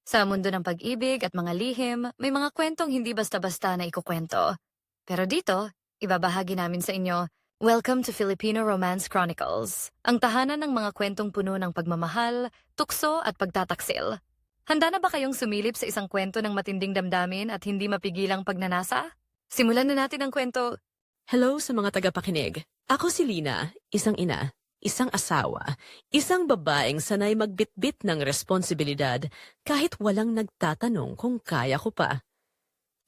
Sa mundo ng pag-ibig at mga lihim, may mga kwentong hindi basta-basta na ikukwento. Pero dito, ibabahagi namin sa inyo, Welcome to Filipino Romance Chronicles, ang tahanan ng mga kwentong puno ng pagmamahal, tukso at pagtataksil. Handa na ba kayong sumilip sa isang kwento ng matinding damdamin at hindi mapigilang pagnanasa? Simulan na natin ang kwento. Hello sa mga tagapakinig. Ako si Lina, isang ina, isang asawa, isang babaeng sanay magbitbit ng responsibilidad kahit walang nagtatanong kung kaya ko pa.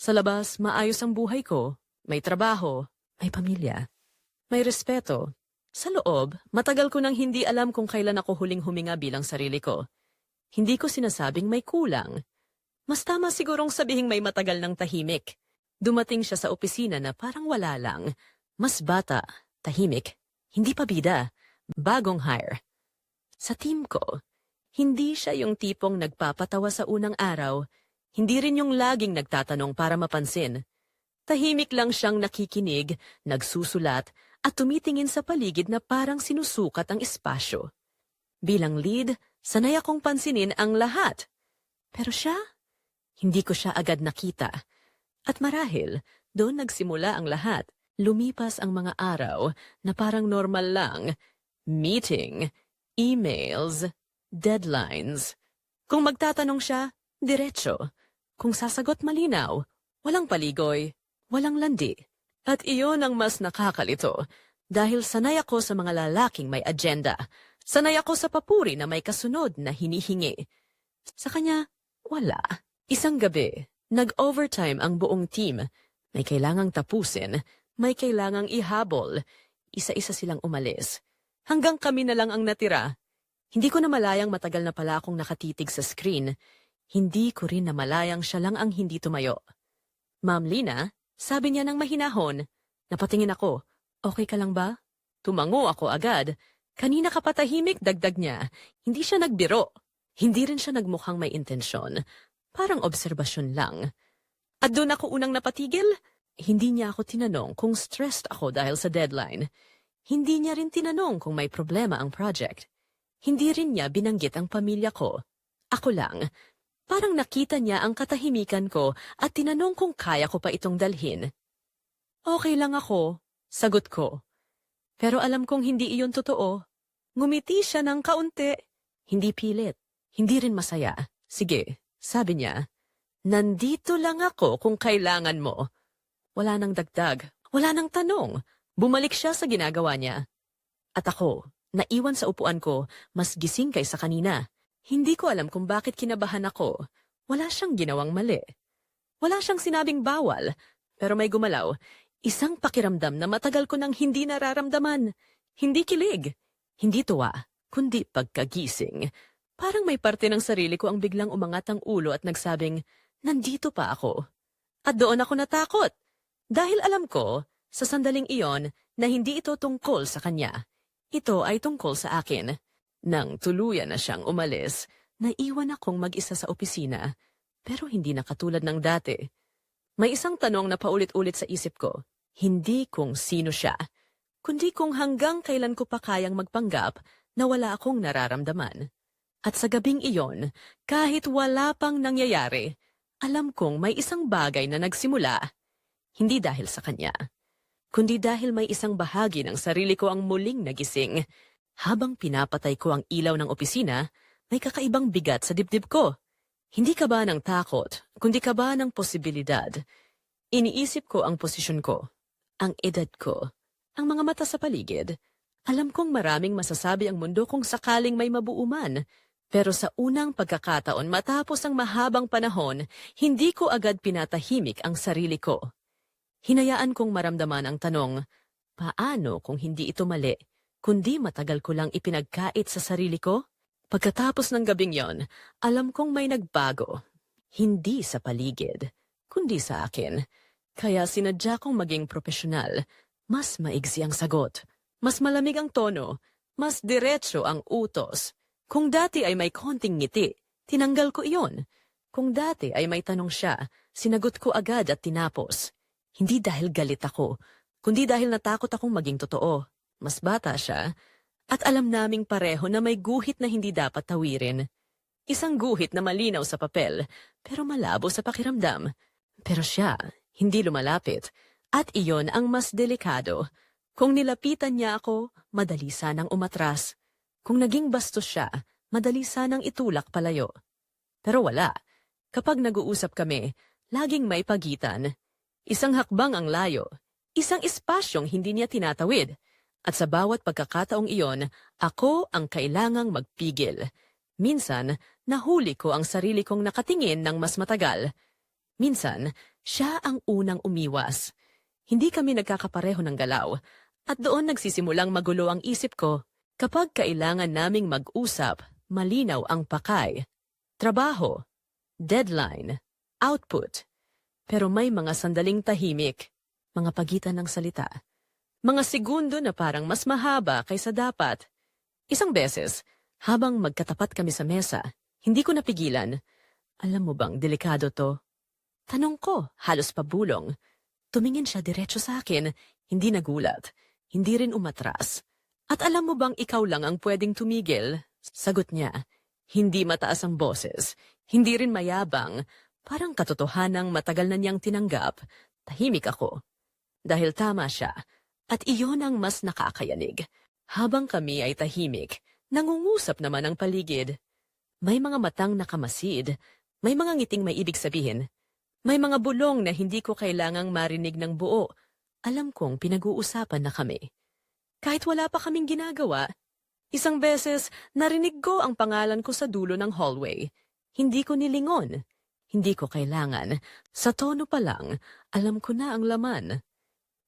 Sa labas, maayos ang buhay ko, may trabaho, may pamilya, may respeto. Sa loob, matagal ko nang hindi alam kung kailan ako huling huminga bilang sarili ko. Hindi ko sinasabing may kulang. Mas tama sigurong sabihing may matagal ng tahimik. Dumating siya sa opisina na parang wala lang. Mas bata, tahimik, hindi pa bida, bagong hire. Sa team ko, hindi siya yung tipong nagpapatawa sa unang araw, hindi rin yung laging nagtatanong para mapansin. Tahimik lang siyang nakikinig, nagsusulat, at tumitingin sa paligid na parang sinusukat ang espasyo. Bilang lead, sanay akong pansinin ang lahat. Pero siya, hindi ko siya agad nakita. At marahil, doon nagsimula ang lahat. Lumipas ang mga araw na parang normal lang. Meeting, emails, deadlines. Kung magtatanong siya, diretso. Kung sasagot malinaw, walang paligoy, walang landi. At iyon ang mas nakakalito. Dahil sanay ako sa mga lalaking may agenda. Sanay ako sa papuri na may kasunod na hinihingi. Sa kanya, wala. Isang gabi, nag-overtime ang buong team. May kailangang tapusin, may kailangang ihabol. Isa-isa silang umalis. Hanggang kami na lang ang natira. Hindi ko na malayang matagal na pala akong nakatitig sa screen. Hindi ko rin na malayang siya lang ang hindi tumayo. Ma'am Lina, sabi niya ng mahinahon. Napatingin ako, okay ka lang ba? Tumango ako agad. Kanina ka patahimik, dagdag niya. Hindi siya nagbiro. Hindi rin siya nagmukhang may intensyon. Parang obserbasyon lang. At doon ako unang napatigil. Hindi niya ako tinanong kung stressed ako dahil sa deadline. Hindi niya rin tinanong kung may problema ang project. Hindi rin niya binanggit ang pamilya ko. Ako lang. Parang nakita niya ang katahimikan ko at tinanong kung kaya ko pa itong dalhin. Okay lang ako, sagot ko. Pero alam kong hindi iyon totoo. Ngumiti siya ng kaunti. Hindi pilit. Hindi rin masaya. Sige, sabi niya. Nandito lang ako kung kailangan mo. Wala nang dagdag. Wala nang tanong. Bumalik siya sa ginagawa niya. At ako, naiwan sa upuan ko, mas gising kaysa kanina. Hindi ko alam kung bakit kinabahan ako. Wala siyang ginawang mali. Wala siyang sinabing bawal. Pero may gumalaw. Isang pakiramdam na matagal ko nang hindi nararamdaman. Hindi kilig. Hindi tuwa. Kundi pagkagising. Parang may parte ng sarili ko ang biglang umangat ang ulo at nagsabing, nandito pa ako. At doon ako natakot. Dahil alam ko, sa sandaling iyon, na hindi ito tungkol sa kanya. Ito ay tungkol sa akin. Nang tuluyan na siyang umalis, naiwan akong mag-isa sa opisina, pero hindi na katulad ng dati. May isang tanong na paulit-ulit sa isip ko, hindi kung sino siya, kundi kung hanggang kailan ko pa kayang magpanggap na wala akong nararamdaman. At sa gabing iyon, kahit wala pang nangyayari, alam kong may isang bagay na nagsimula. Hindi dahil sa kanya, kundi dahil may isang bahagi ng sarili ko ang muling nagising. Habang pinapatay ko ang ilaw ng opisina, may kakaibang bigat sa dibdib ko. Hindi ka ba ng takot, kundi ka ba ng posibilidad? Iniisip ko ang posisyon ko, ang edad ko, ang mga mata sa paligid. Alam kong maraming masasabi ang mundo kung sakaling may mabuo man. Pero sa unang pagkakataon matapos ang mahabang panahon, hindi ko agad pinatahimik ang sarili ko. Hinayaan kong maramdaman ang tanong, paano kung hindi ito mali? Kundi matagal ko lang ipinagkait sa sarili ko? Pagkatapos ng gabing yon, alam kong may nagbago. Hindi sa paligid, kundi sa akin. Kaya sinadya kong maging profesional. Mas maigsi ang sagot. Mas malamig ang tono. Mas diretso ang utos. Kung dati ay may konting ngiti, tinanggal ko iyon. Kung dati ay may tanong siya, sinagot ko agad at tinapos. Hindi dahil galit ako, kundi dahil natakot akong maging totoo. Mas bata siya, at alam naming pareho na may guhit na hindi dapat tawirin. Isang guhit na malinaw sa papel, pero malabo sa pakiramdam. Pero siya, hindi lumalapit. At iyon ang mas delikado. Kung nilapitan niya ako, madali sanang umatras. Kung naging bastos siya, madali sanang itulak palayo. Pero wala. Kapag nag-uusap kami, laging may pagitan. Isang hakbang ang layo. Isang espasyong hindi niya tinatawid. At sa bawat pagkakataong iyon, ako ang kailangang magpigil. Minsan, nahuli ko ang sarili kong nakatingin ng mas matagal. Minsan, siya ang unang umiwas. Hindi kami nagkakapareho ng galaw. At doon nagsisimulang magulo ang isip ko. Kapag kailangan naming mag-usap, malinaw ang pakay. Trabaho, deadline, output. Pero may mga sandaling tahimik, mga pagitan ng salita. Mga segundo na parang mas mahaba kaysa dapat. Isang beses, habang magkatapat kami sa mesa, hindi ko napigilan. Alam mo bang delikado to? Tanong ko, halos pabulong. Tumingin siya diretso sa akin, hindi nagulat, hindi rin umatras. At alam mo bang ikaw lang ang pwedeng tumigil? Sagot niya, hindi mataas ang boses, hindi rin mayabang, parang katotohanang matagal na niyang tinanggap. Tahimik ako. Dahil tama siya, at iyon ang mas nakakayanig. Habang kami ay tahimik, nangungusap naman ang paligid. May mga matang nakamasid, may mga ngiting may ibig sabihin. May mga bulong na hindi ko kailangang marinig ng buo. Alam kong pinag-uusapan na kami. Kahit wala pa kaming ginagawa, isang beses narinig ko ang pangalan ko sa dulo ng hallway. Hindi ko nilingon. Hindi ko kailangan. Sa tono pa lang, alam ko na ang laman.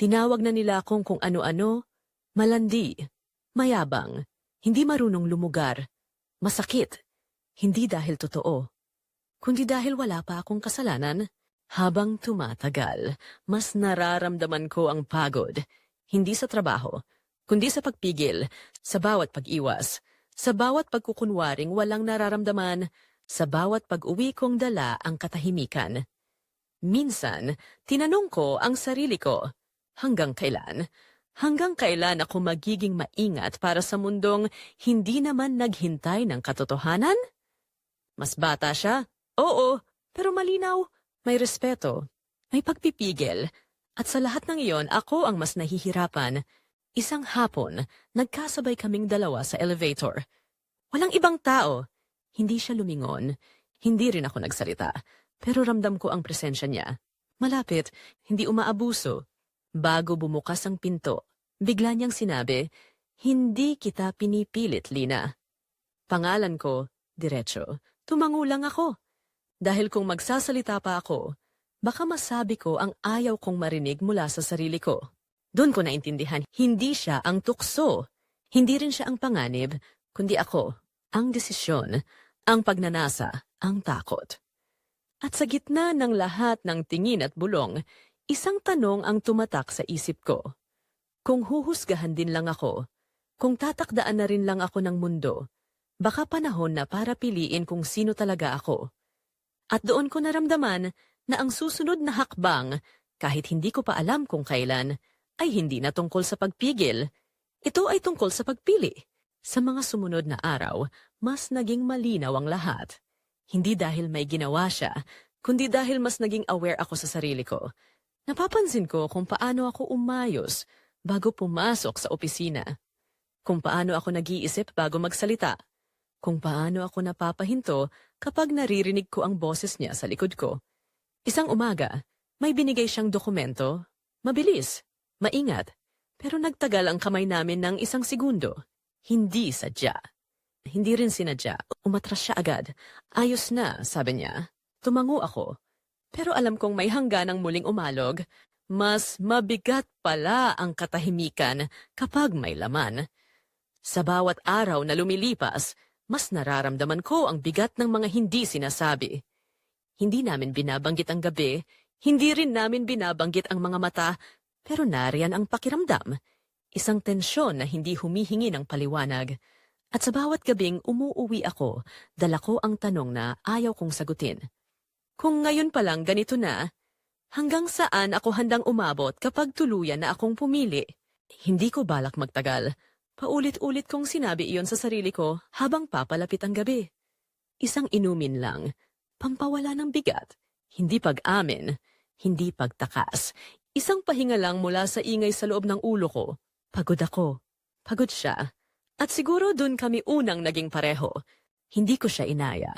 Tinawag na nila akong kung ano-ano, malandi, mayabang, hindi marunong lumugar, masakit. Hindi dahil totoo, kundi dahil wala pa akong kasalanan. Habang tumatagal, mas nararamdaman ko ang pagod. Hindi sa trabaho, kundi sa pagpigil, sa bawat pag-iwas, sa bawat pagkukunwaring walang nararamdaman, sa bawat pag-uwi kong dala ang katahimikan. Minsan, tinanong ko ang sarili ko, hanggang kailan? Hanggang kailan ako magiging maingat para sa mundong hindi naman naghintay ng katotohanan? Mas bata siya? Oo, pero malinaw. May respeto, may pagpipigil, at sa lahat ng iyon ako ang mas nahihirapan. Isang hapon, nagkasabay kaming dalawa sa elevator. Walang ibang tao. Hindi siya lumingon. Hindi rin ako nagsalita. Pero ramdam ko ang presensya niya. Malapit, hindi umaabuso. Bago bumukas ang pinto, bigla niyang sinabi, "Hindi kita pinipilit, Lina." Pangalan ko, diretso. Tumango lang ako. Dahil kung magsasalita pa ako, baka masabi ko ang ayaw kong marinig mula sa sarili ko. Doon ko naintindihan, hindi siya ang tukso. Hindi rin siya ang panganib, kundi ako, ang desisyon, ang pagnanasa, ang takot. At sa gitna ng lahat ng tingin at bulong, isang tanong ang tumatak sa isip ko. Kung huhusgahan din lang ako, kung tatakdaan na rin lang ako ng mundo, baka panahon na para piliin kung sino talaga ako. At doon ko naramdaman na ang susunod na hakbang, kahit hindi ko pa alam kung kailan, ay hindi na tungkol sa pagpigil. Ito ay tungkol sa pagpili. Sa mga sumunod na araw, mas naging malinaw ang lahat. Hindi dahil may ginawa siya, kundi dahil mas naging aware ako sa sarili ko. Napapansin ko kung paano ako umayos bago pumasok sa opisina. Kung paano ako nag-iisip bago magsalita. Kung paano ako napapahinto kapag naririnig ko ang boses niya sa likod ko. Isang umaga, may binigay siyang dokumento. Mabilis, maingat, pero nagtagal ang kamay namin ng isang segundo. Hindi sadya. Hindi rin sinadya. Umatras siya agad. Ayos na, sabi niya. Tumango ako. Pero alam kong may hangganang muling umalog. Mas mabigat pala ang katahimikan kapag may laman. Sa bawat araw na lumilipas, mas nararamdaman ko ang bigat ng mga hindi sinasabi. Hindi namin binabanggit ang gabi, hindi rin namin binabanggit ang mga mata, pero nariyan ang pakiramdam. Isang tensyon na hindi humihingi ng paliwanag. At sa bawat gabing umuuwi ako, dala ko ang tanong na ayaw kong sagutin. Kung ngayon pa lang ganito na, hanggang saan ako handang umabot kapag tuluyan na akong pumili? Hindi ko balak magtagal. Paulit-ulit kong sinabi iyon sa sarili ko habang papalapit ang gabi. Isang inumin lang, pampawala ng bigat, hindi pag-amin, hindi pagtakas. Isang pahinga lang mula sa ingay sa loob ng ulo ko. Pagod ako, pagod siya. At siguro dun kami unang naging pareho. Hindi ko siya inaya.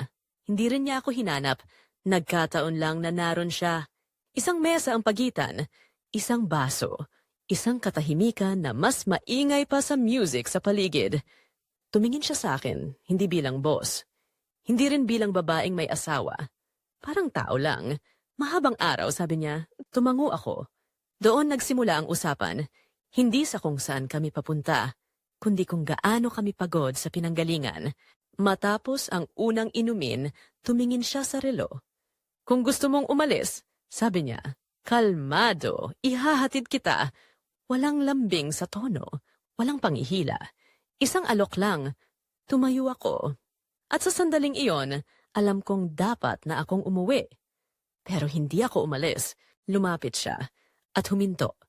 Hindi rin niya ako hinanap. Nagkataon lang na naroon siya. Isang mesa ang pagitan, isang baso, isang katahimikan na mas maingay pa sa music sa paligid. Tumingin siya sa akin, hindi bilang boss. Hindi rin bilang babaeng may asawa. Parang tao lang. Mahabang araw, sabi niya. Tumango ako. Doon nagsimula ang usapan. Hindi sa kung saan kami papunta, kundi kung gaano kami pagod sa pinanggalingan. Matapos ang unang inumin, tumingin siya sa relo. Kung gusto mong umalis, sabi niya, kalmado, ihahatid kita. Walang lambing sa tono, walang panghihila. Isang alok lang. Tumayo ako. At sa sandaling iyon, alam kong dapat na akong umuwi. Pero hindi ako umalis. Lumapit siya at huminto.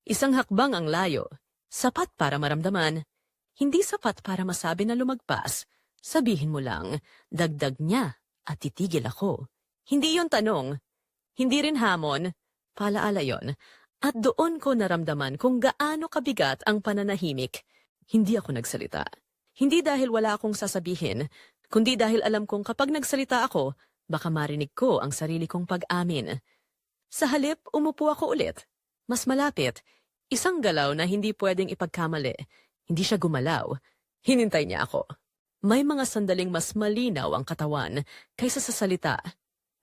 Isang hakbang ang layo. Sapat para maramdaman. Hindi sapat para masabi na lumagpas. Sabihin mo lang, dagdag niya at titigil ako. Hindi yon tanong. Hindi rin hamon. Paalaala yon. At doon ko naramdaman kung gaano kabigat ang pananahimik. Hindi ako nagsalita. Hindi dahil wala akong sasabihin, kundi dahil alam kong kapag nagsalita ako, baka marinig ko ang sarili kong pag-amin. Sa halip, umupo ako ulit. Mas malapit. Isang galaw na hindi pwedeng ipagkamali. Hindi siya gumalaw. Hinintay niya ako. May mga sandaling mas malinaw ang katawan kaysa sa salita.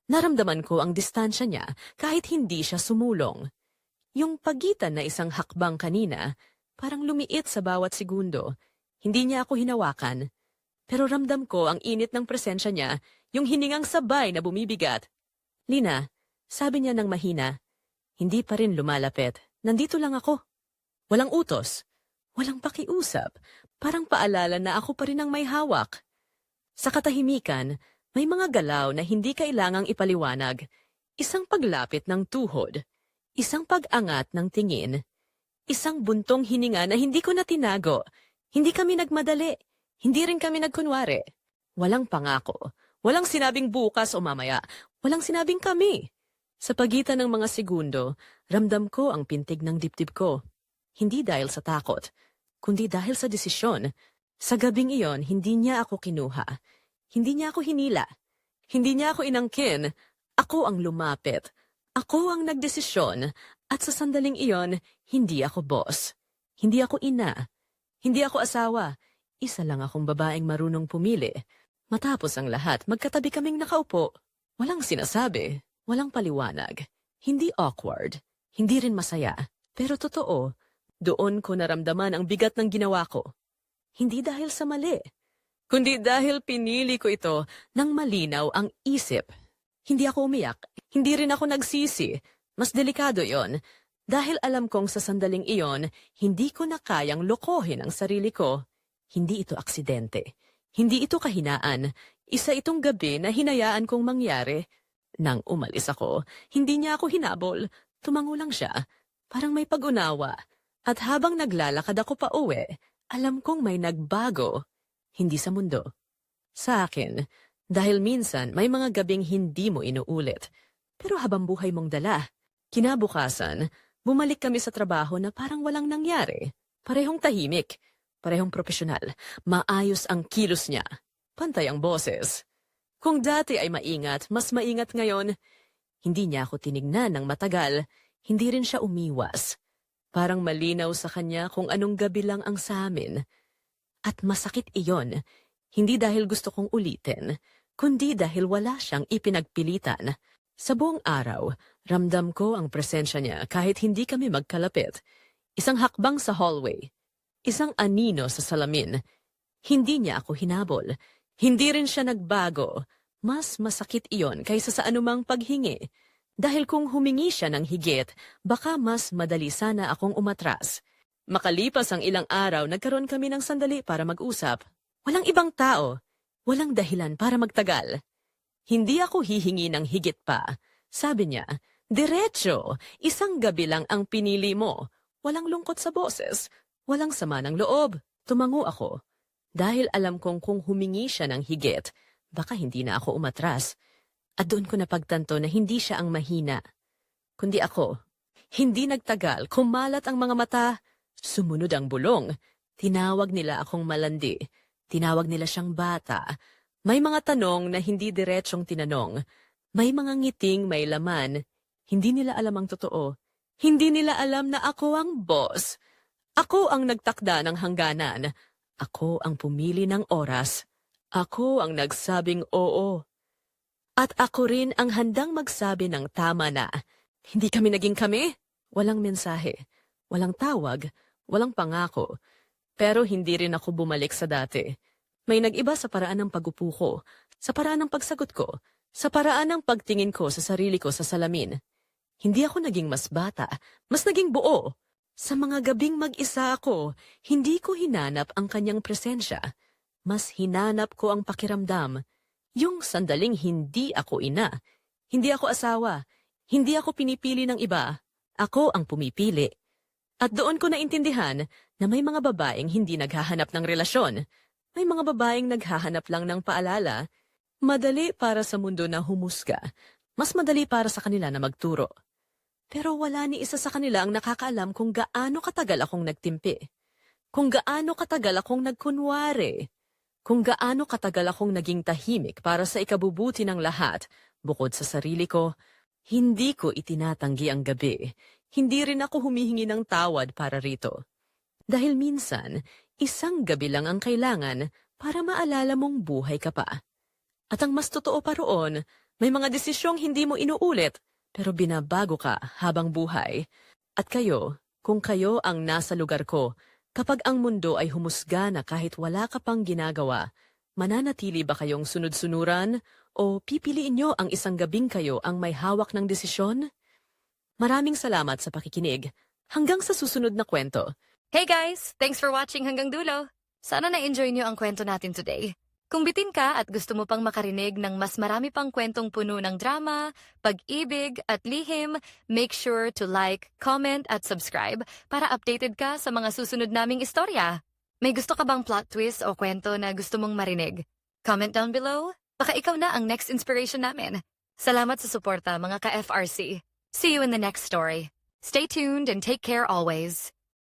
Naramdaman ko ang distansya niya kahit hindi siya sumulong. Yung pagitan na isang hakbang kanina, parang lumiit sa bawat segundo. Hindi niya ako hinawakan. Pero ramdam ko ang init ng presensya niya, yung hiningang sabay na bumibigat. Lina, sabi niya ng mahina, hindi pa rin lumalapit. Nandito lang ako. Walang utos. Walang pakiusap. Parang paalala na ako pa rin ang may hawak. Sa katahimikan, may mga galaw na hindi kailangang ipaliwanag. Isang paglapit ng tuhod. Isang pag-angat ng tingin. Isang buntong hininga na hindi ko na tinago. Hindi kami nagmadali. Hindi rin kami nagkunwari. Walang pangako. Walang sinabing bukas o mamaya. Walang sinabing kami. Sa pagitan ng mga segundo, ramdam ko ang pintig ng dibdib ko. Hindi dahil sa takot, kundi dahil sa desisyon. Sa gabing iyon, hindi niya ako kinuha. Hindi niya ako hinila. Hindi niya ako inangkin. Ako ang lumapit. Ako ang nagdesisyon. At sa sandaling iyon, hindi ako boss. Hindi ako ina. Hindi ako asawa. Isa lang akong babaeng marunong pumili. Matapos ang lahat, magkatabi kaming nakaupo. Walang sinasabi. Walang paliwanag. Hindi awkward. Hindi rin masaya. Pero totoo, doon ko naramdaman ang bigat ng ginawa ko. Hindi dahil sa mali, kundi dahil pinili ko ito nang malinaw ang isip. Hindi ako umiyak. Hindi rin ako nagsisi. Mas delikado yon. Dahil alam kong sa sandaling iyon, hindi ko na kayang lokohin ang sarili ko. Hindi ito aksidente. Hindi ito kahinaan. Isa itong gabi na hinayaan kong mangyari. Nang umalis ako, hindi niya ako hinabol. Tumango lang siya. Parang may pag-unawa. At habang naglalakad ako pa uwi, alam kong may nagbago. Hindi sa mundo. Sa akin. Dahil minsan may mga gabing hindi mo inuulit. Pero habang buhay mong dala. Kinabukasan, bumalik kami sa trabaho na parang walang nangyari. Parehong tahimik. Parehong profesional. Maayos ang kilos niya. Pantay ang boses. Kung dati ay maingat, mas maingat ngayon. Hindi niya ako tinignan ng matagal. Hindi rin siya umiwas. Parang malinaw sa kanya kung anong gabi lang ang sa amin. At masakit iyon. Hindi dahil gusto kong ulitin, kundi dahil wala siyang ipinagpilitan. Sa buong araw, ramdam ko ang presensya niya kahit hindi kami magkalapit. Isang hakbang sa hallway. Isang anino sa salamin. Hindi niya ako hinabol. Hindi rin siya nagbago. Mas masakit iyon kaysa sa anumang paghingi. Dahil kung humingi siya ng higit, baka mas madali sana akong umatras. Makalipas ang ilang araw, nagkaroon kami ng sandali para mag-usap. Walang ibang tao. Walang dahilan para magtagal. Hindi ako hihingi ng higit pa. Sabi niya, diretso, isang gabi lang ang pinili mo. Walang lungkot sa boses. Walang sama ng loob. Tumango ako. Dahil alam kong kung humingi siya ng higit, baka hindi na ako umatras. At doon ko napagtanto na hindi siya ang mahina, kundi ako. Hindi nagtagal, kumalat ang mga mata, sumunod ang bulong. Tinawag nila akong malandi. Tinawag nila siyang bata. May mga tanong na hindi diretsong tinanong. May mga ngiting may laman. Hindi nila alam ang totoo. Hindi nila alam na ako ang boss. Ako ang nagtakda ng hangganan. Ako ang pumili ng oras. Ako ang nagsabing oo. At ako rin ang handang magsabi ng tama na. Hindi kami naging kami. Walang mensahe. Walang tawag. Walang pangako. Pero hindi rin ako bumalik sa dati. May nag-iba sa paraan ng pag-upo ko, sa paraan ng pagsagot ko, sa paraan ng pagtingin ko sa sarili ko sa salamin. Hindi ako naging mas bata, mas naging buo. Sa mga gabing mag-isa ako, hindi ko hinanap ang kanyang presensya. Mas hinanap ko ang pakiramdam. Yung sandaling hindi ako ina, hindi ako asawa, hindi ako pinipili ng iba, ako ang pumipili. At doon ko naintindihan na may mga babaeng hindi naghahanap ng relasyon. May mga babaeng naghahanap lang ng paalala. Madali para sa mundo na humusga. Mas madali para sa kanila na magturo. Pero wala ni isa sa kanila ang nakakaalam kung gaano katagal akong nagtimpi. Kung gaano katagal akong nagkunwari. Kung gaano katagal akong naging tahimik para sa ikabubuti ng lahat, bukod sa sarili ko, hindi ko itinatanggi ang gabi. Hindi rin ako humihingi ng tawad para rito. Dahil minsan, isang gabi lang ang kailangan para maalala mong buhay ka pa. At ang mas totoo pa roon, may mga desisyong hindi mo inuulit, pero binabago ka habang buhay. At kayo, kung kayo ang nasa lugar ko, kapag ang mundo ay humusga na kahit wala ka pang ginagawa, mananatili ba kayong sunod-sunuran o pipiliin nyo ang isang gabing kayo ang may hawak ng desisyon? Maraming salamat sa pakikinig. Hanggang sa susunod na kwento. Hey guys! Thanks for watching hanggang dulo. Sana na-enjoy niyo ang kwento natin today. Kung bitin ka at gusto mo pang makarinig ng mas marami pang kwentong puno ng drama, pag-ibig at lihim, make sure to like, comment at subscribe para updated ka sa mga susunod naming istorya. May gusto ka bang plot twist o kwento na gusto mong marinig? Comment down below. Baka ikaw na ang next inspiration namin. Salamat sa suporta mga ka-FRC. See you in the next story. Stay tuned and take care always.